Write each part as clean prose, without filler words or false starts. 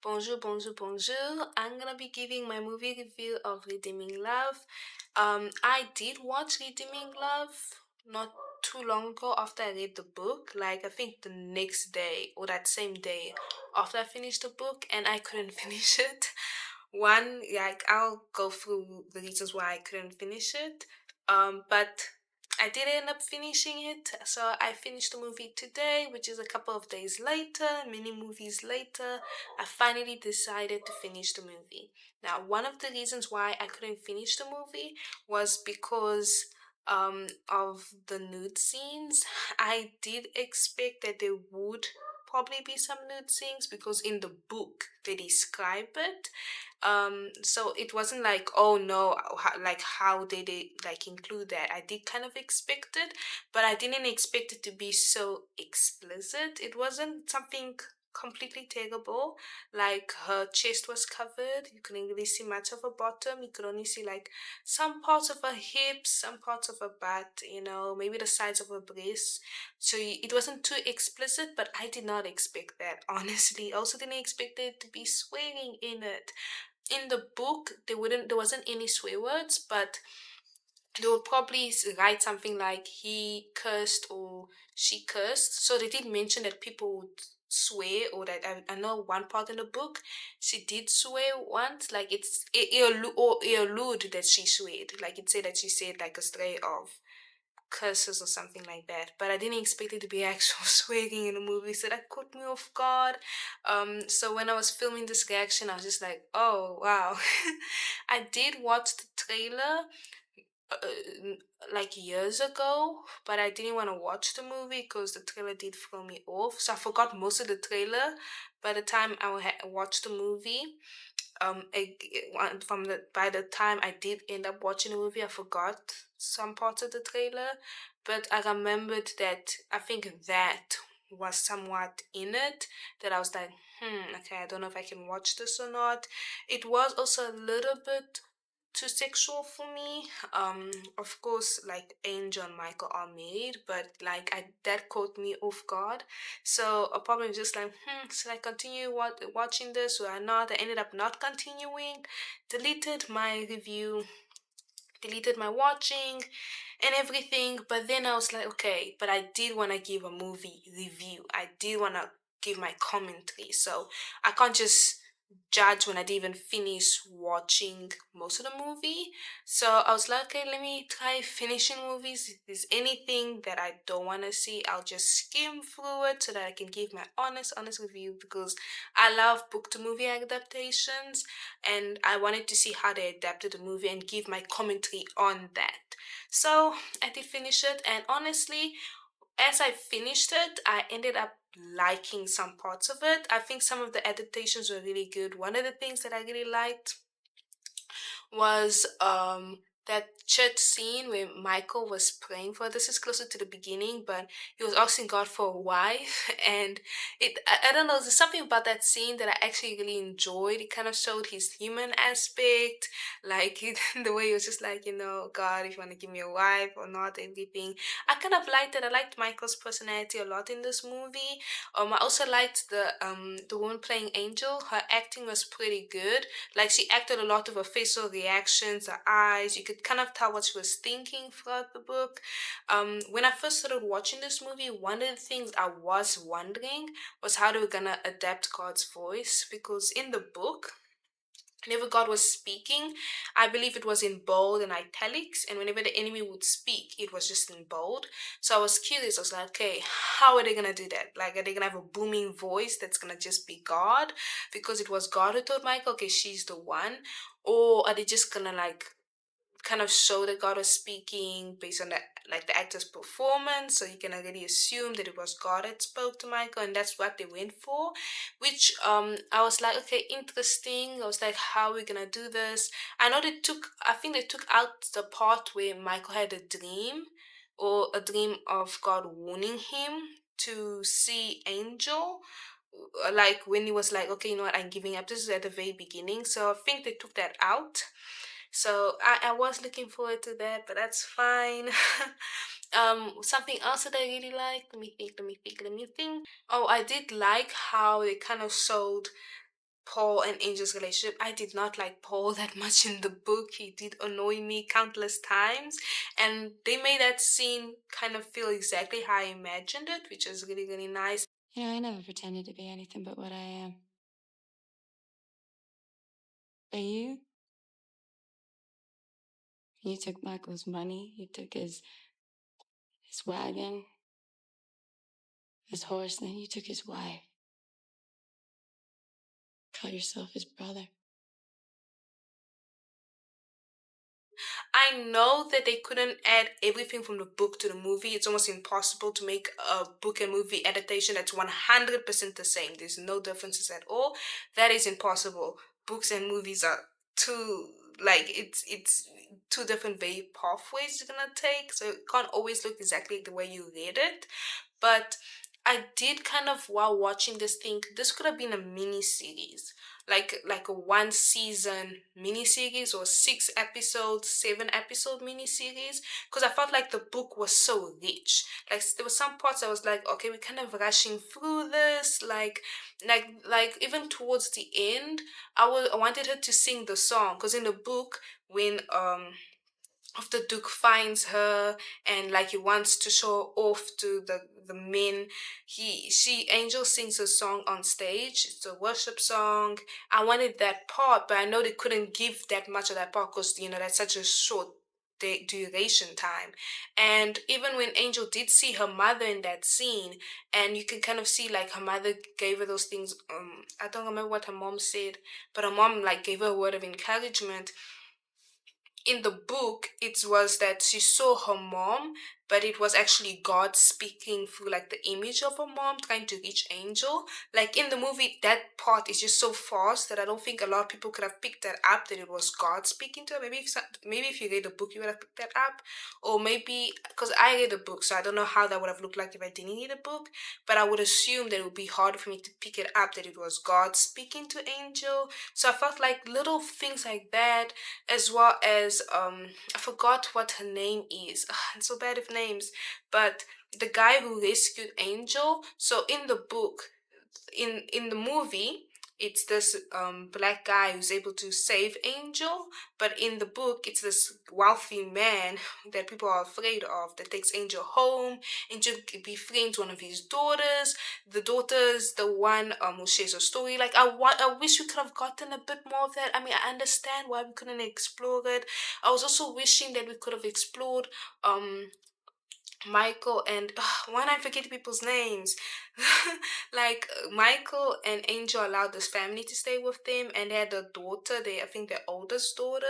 Bonjour, bonjour, bonjour. I'm gonna be giving my movie review of Redeeming Love. I did watch Redeeming Love not too long ago after I read the book. Like I think the next day or that same day after I finished the book, and I couldn't finish it. One, like I'll go through the reasons why I couldn't finish it. But I did end up finishing it, so I finished the movie today, which is a couple of days later, many movies later. I finally decided to finish the movie. Now, one of the reasons why I couldn't finish the movie was because of the nude scenes. I did expect that there would probably be some nude scenes because in the book they describe it. So it wasn't like, oh no, like how did they like include that? I did kind of expect it, but I didn't expect it to be so explicit. It wasn't something completely terrible. Like her chest was covered, you couldn't really see much of her bottom, you could only see like some parts of her hips, some parts of her butt, maybe the sides of her breasts. So it wasn't too explicit, but I did not expect that, honestly. I also didn't expect there to be swearing in it. In the book, there wasn't any swear words, but they would probably write something like he cursed or she cursed. So they did mention that people would swear, or that I know one part in the book she did swear once. Like it allude that she sweared. Like it said that she said like a stray of curses or something like that. But I didn't expect it to be actual swearing in the movie, so that caught me off guard. So when I was filming this reaction, I was just like, oh wow. I did watch the trailer like years ago, but I didn't want to watch the movie because the trailer did throw me off. So I forgot most of the trailer by the time watched the movie. From the by the time I did end up watching the movie, I forgot some parts of the trailer, but I remembered that I think that was somewhat in it, that I was like, okay, I don't know if I can watch this or not. It was also a little bit too sexual for me. Of course, like Angel and Michael are married, but like that caught me off guard. So I probably was just like, should I continue watching this or not? I ended up not continuing, deleted my review, deleted my watching and everything. But then I was like, okay, but I did want to give a movie review. I did want to give my commentary. So I can't just judge when I didn't even finish watching most of the movie. So I was like, okay, let me try finishing movies. If there's anything that I don't want to see, I'll just skim through it so that I can give my honest review, because I love book to movie adaptations and I wanted to see how they adapted the movie and give my commentary on that. So I did finish it, and honestly, as I finished it, I ended up liking some parts of it. I think some of the adaptations were really good. One of the things that I really liked was that church scene where Michael was praying for, this is closer to the beginning, but he was asking God for a wife. And I don't know, there's something about that scene that I actually really enjoyed. It kind of showed his human aspect, like the way he was just like, God, if you want to give me a wife or not, everything. I kind of liked it. I liked Michael's personality a lot in this movie. I also liked the woman playing Angel. Her acting was pretty good. Like she acted a lot of her facial reactions, her eyes. You could kind of tell what she was thinking throughout the book. When I first started watching this movie, one of the things I was wondering was how they were gonna adapt God's voice, because in the book, whenever God was speaking, I believe it was in bold and italics, and whenever the enemy would speak, it was just in bold. So I was curious. I was like, okay, how are they gonna do that? Like, are they gonna have a booming voice that's gonna just be God? Because it was God who told Michael, okay, she's the one. Or are they just gonna like kind of show that God was speaking based on the actor's performance, so you can already assume that it was God that spoke to Michael, and that's what they went for. Which I was like, okay, interesting. I was like, how are we gonna do this? I think they took out the part where Michael had a dream, or a dream of God warning him to see Angel, like when he was like, okay, you know what, I'm giving up. This is at the very beginning, so I think they took that out. So I was looking forward to that, but that's fine. Something else that I really liked. Let me think. Oh, I did like how they kind of showed Paul and Angel's relationship. I did not like Paul that much in the book. He did annoy me countless times. And they made that scene kind of feel exactly how I imagined it, which is really, really nice. You know, I never pretended to be anything but what I am. But you took Michael's money, you took his wagon, his horse, and then you took his wife. Call yourself his brother. I know that they couldn't add everything from the book to the movie. It's almost impossible to make a book and movie adaptation that's 100% the same. There's no differences at all. That is impossible. Books and movies are two, like, it's two different way pathways it's gonna take, so it can't always look exactly the way you read it. But I did kind of, while watching this, think this could have been a mini series, like a one season mini series, or 6 episodes, 7 episode mini series, because I felt like the book was so rich. Like, there were some parts I was like, okay, we're kind of rushing through this. Like even towards the end, I wanted her to sing the song, because in the book, when after Duke finds her, and like he wants to show off to the men, Angel sings a song on stage. It's a worship song. I wanted that part, but I know they couldn't give that much of that part, because that's such a short duration time. And even when Angel did see her mother in that scene, and you can kind of see like her mother gave her those things. I don't remember what her mom said, but her mom like gave her a word of encouragement. In the book, it was that she saw her mom, but it was actually God speaking through like the image of her mom trying to reach Angel. Like in the movie, that part is just so fast that I don't think a lot of people could have picked that up, that it was God speaking to her. Maybe if you read the book, you would have picked that up, or maybe because I read the book, so I don't know how that would have looked like if I didn't read the book. But I would assume that it would be harder for me to pick it up, that it was God speaking to Angel. So I felt like little things like that, as well as I forgot what her name is. Ugh, I'm so bad with names. But the guy who rescued Angel. So in the book, in the movie, it's this black guy who's able to save Angel, but in the book, it's this wealthy man that people are afraid of, that takes Angel home. Angel befriends one of his daughters. The daughter's the one who shares a story. Like, I wish we could have gotten a bit more of that. I mean, I understand why we couldn't explore it. I was also wishing that we could have explored um Michael and why am I forgetting people's names? Like Michael and Angel allowed this family to stay with them, and they had a daughter. I think their oldest daughter,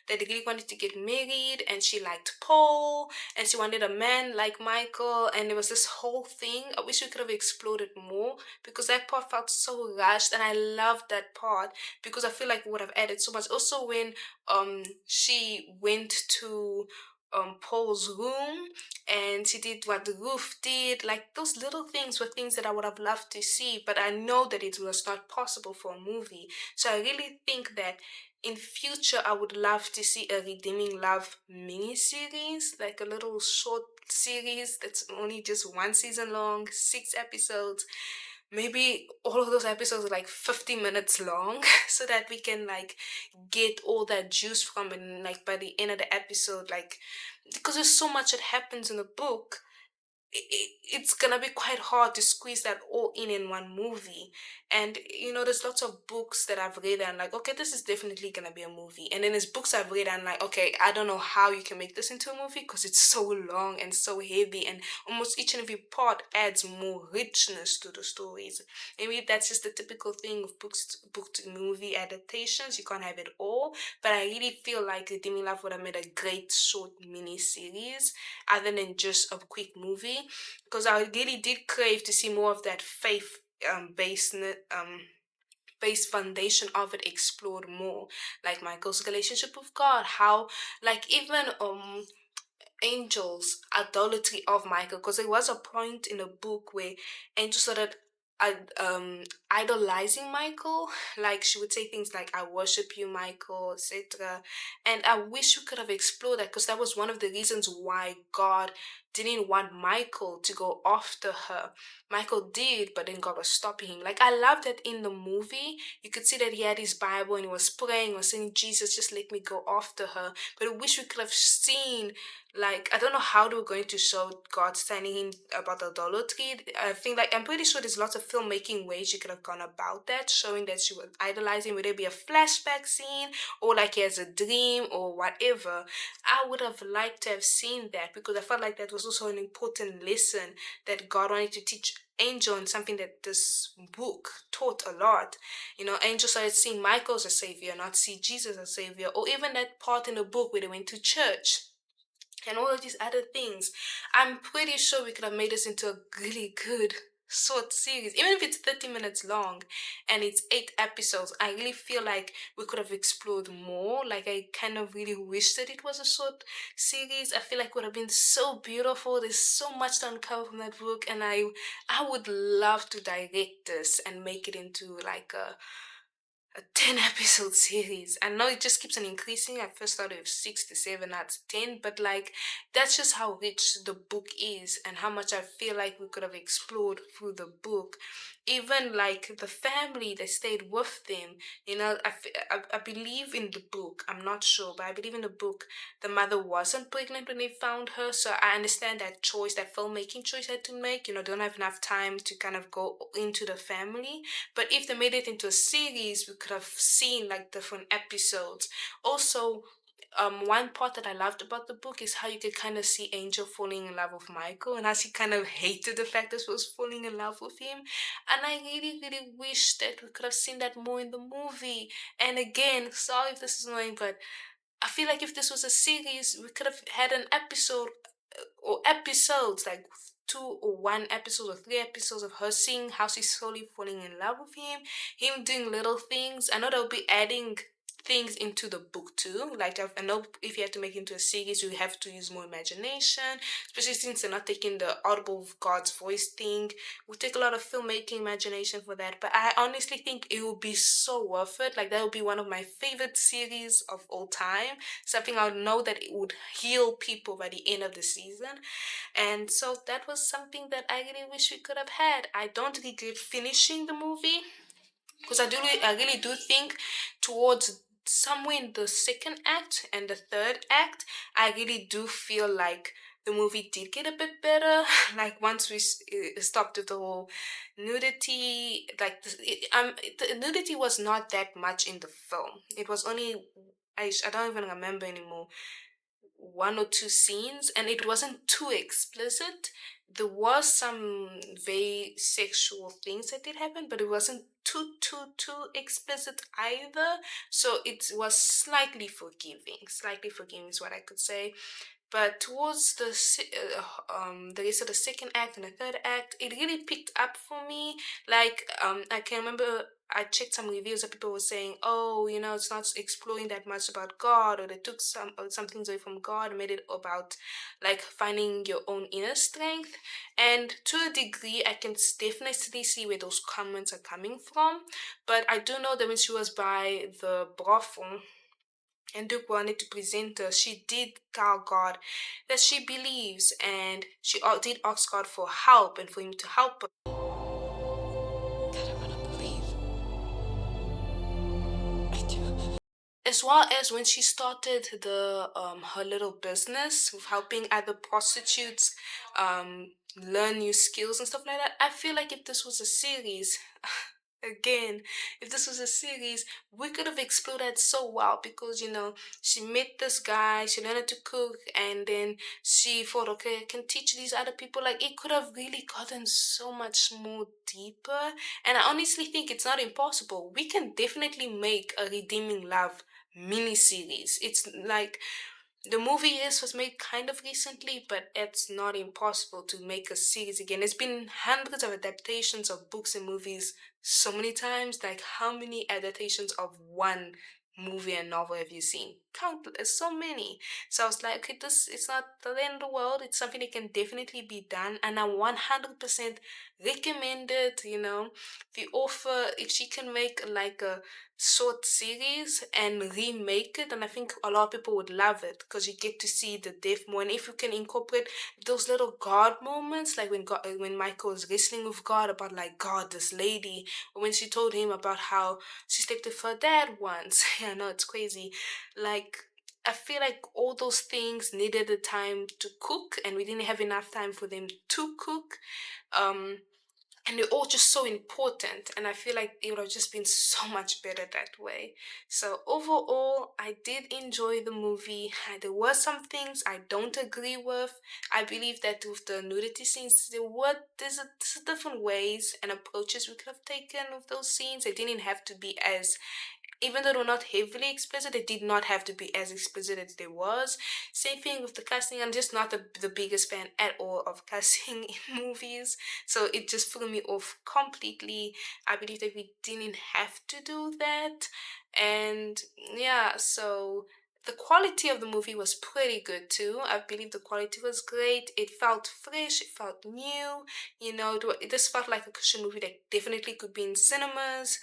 that really wanted to get married, and she liked Paul, and she wanted a man like Michael, and there was this whole thing. I wish we could have explored it more, because that part felt so rushed, and I loved that part because I feel like it would have added so much. Also, when she went to Paul's room and she did what the roof did. Like, those little things were things that I would have loved to see, but I know that it was not possible for a movie. So I really think that in future I would love to see a Redeeming Love mini series, like a little short series that's only just one season long, 6 episodes. Maybe all of those episodes are like 50 minutes long, so that we can like get all that juice from it, and like by the end of the episode, like, because there's so much that happens in the book, it's gonna be quite hard to squeeze that all in one movie. And there's lots of books that I've read and like, okay, this is definitely gonna be a movie. And then there's books I've read and like, okay, I don't know how you can make this into a movie, because it's so long and so heavy, and almost each and every part adds more richness to the stories. Maybe that's just the typical thing of book to movie adaptations. You can't have it all. But I really feel like Demi Love would have made a great short mini series, other than just a quick movie, because I really did crave to see more of that faith based based foundation of it explored more, like Michael's relationship with God, how, like, even Angel's idolatry of Michael, because there was a point in the book where Angel started idolizing Michael. Like, she would say things like, I worship you, Michael, etc. And I wish we could have explored that, because that was one of the reasons why God didn't want Michael to go after her. Michael did, but then God was stopping him. Like, I love that in the movie, you could see that he had his Bible and he was praying or saying, Jesus, just let me go after her. But I wish we could have seen, like, I don't know how they were going to show God standing in about idolatry. I think, like, I'm pretty sure there's lots of filmmaking ways you could have gone about that, showing that she was idolizing, whether it be a flashback scene or like he has a dream or whatever. I would have liked to have seen that because I felt like that was also an important lesson that God wanted to teach Angel, and something that this book taught a lot. Angel started seeing Michael as a savior, not see Jesus as a savior, or even that part in the book where they went to church and all of these other things. I'm pretty sure we could have made this into a really good short series, even if it's 30 minutes long and it's 8 episodes. I really feel like we could have explored more. Like, I kind of really wish that it was a short series. I feel like it would have been so beautiful. There's so much to uncover from that book, and I would love to direct this and make it into like a 10 episode series. I know it just keeps on increasing. I first started with 6 to 7, now it's 10, but like, that's just how rich the book is and how much I feel like we could have explored through the book. Even like the family that stayed with them, I believe in the book, I'm not sure, but I believe in the book the mother wasn't pregnant when they found her. So I understand that choice, that filmmaking choice I had to make. Don't have enough time to kind of go into the family, but if they made it into a series, we could have seen like different episodes. Also, one part that I loved about the book is how you could kind of see Angel falling in love with Michael, and how she kind of hated the fact that she was falling in love with him. And I really, really wish that we could have seen that more in the movie. And again, sorry if this is annoying, but I feel like if this was a series, we could have had an episode or episodes, like 2 or 1 episode or 3 episodes of her seeing how she's slowly falling in love with him doing little things. I know they'll be adding things into the book too. Like, I know if you have to make it into a series, you have to use more imagination, especially since they're not taking the audible God's voice thing. We take a lot of filmmaking imagination for that, but I honestly think it will be so worth it. Like, that will be one of my favorite series of all time. Something I know that it would heal people by the end of the season. And so that was something that I really wish we could have had. I don't regret finishing the movie because I really do think towards somewhere in the second act and the third act, I really do feel like the movie did get a bit better. Like, once we stopped with the whole nudity, like the nudity was not that much in the film. It was only I don't even remember anymore, 1 or 2 scenes, and it wasn't too explicit. There was some very sexual things that did happen, but it wasn't too explicit either. So it was slightly forgiving. Slightly forgiving is what I could say. But towards the rest of the second act and the third act, it really picked up for me. Like, I can remember I checked some reviews that people were saying, oh, it's not exploring that much about God, or they took some things away from God and made it about like finding your own inner strength. And to a degree, I can definitely see where those comments are coming from. But I do know that when she was by the brothel and Duke wanted to present her, she did tell God that she believes, and she did ask God for help and for Him to help her. God, I want to believe. I do. As well as when she started the her little business with helping other prostitutes learn new skills and stuff like that. I feel like if this was a series, again, if this was a series, we could have explored that so well, because she met this guy, she learned how to cook, and then she thought, okay, I can teach these other people. Like, it could have really gotten so much more deeper. And I honestly think it's not impossible. We can definitely make a redeeming love mini series. It's like the movie is was made kind of recently, but it's not impossible to make a series again. There's been hundreds of adaptations of books and movies so many times. Like, how many adaptations of one movie and novel have you seen? Countless, so many. So I was like, okay, this it's not the end of the world. It's something that can definitely be done, and I'm 100% recommend it. The author, if she can make like a short series and remake it, and I think a lot of people would love it because you get to see the depth more. And if you can incorporate those little God moments, like when Michael was wrestling with God about like God, this lady, or when she told him about how she slept with her dad once. I know it's crazy. Like I feel like all those things needed the time to cook, and we didn't have enough time for them to cook. Um, and they're all just so important, and I feel like it would have just been so much better that way. So overall, I did enjoy the movie. There were some things I don't agree with. I believe that with the nudity scenes, there's different ways and approaches we could have taken with those scenes. They didn't have to be as, even though they were not heavily explicit, they did not have to be as explicit as they was. Same thing with the casting. I'm just not the biggest fan at all of casting in movies, so it just threw me off completely. I believe that we didn't have to do that, and yeah, so the quality of the movie was pretty good too. I believe the quality was great. It felt fresh. It felt new. This felt like a Christian movie that definitely could be in cinemas,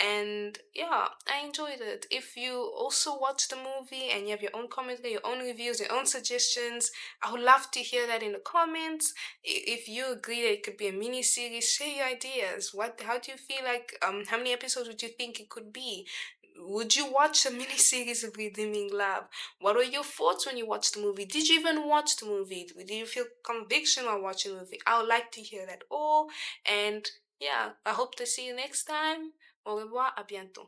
and yeah, I enjoyed it. If you also watch the movie and you have your own commentary, your own reviews, your own suggestions, I would love to hear that in the comments. If you agree that it could be a mini series, share your ideas. How do you feel like, how many episodes would you think it could be? Would you watch a mini series of Redeeming Love? What were your thoughts when you watched the movie? Did you even watch the movie? Did you feel conviction while watching the movie? I would like to hear that all. And yeah, I hope to see you next time. Au revoir, à bientôt.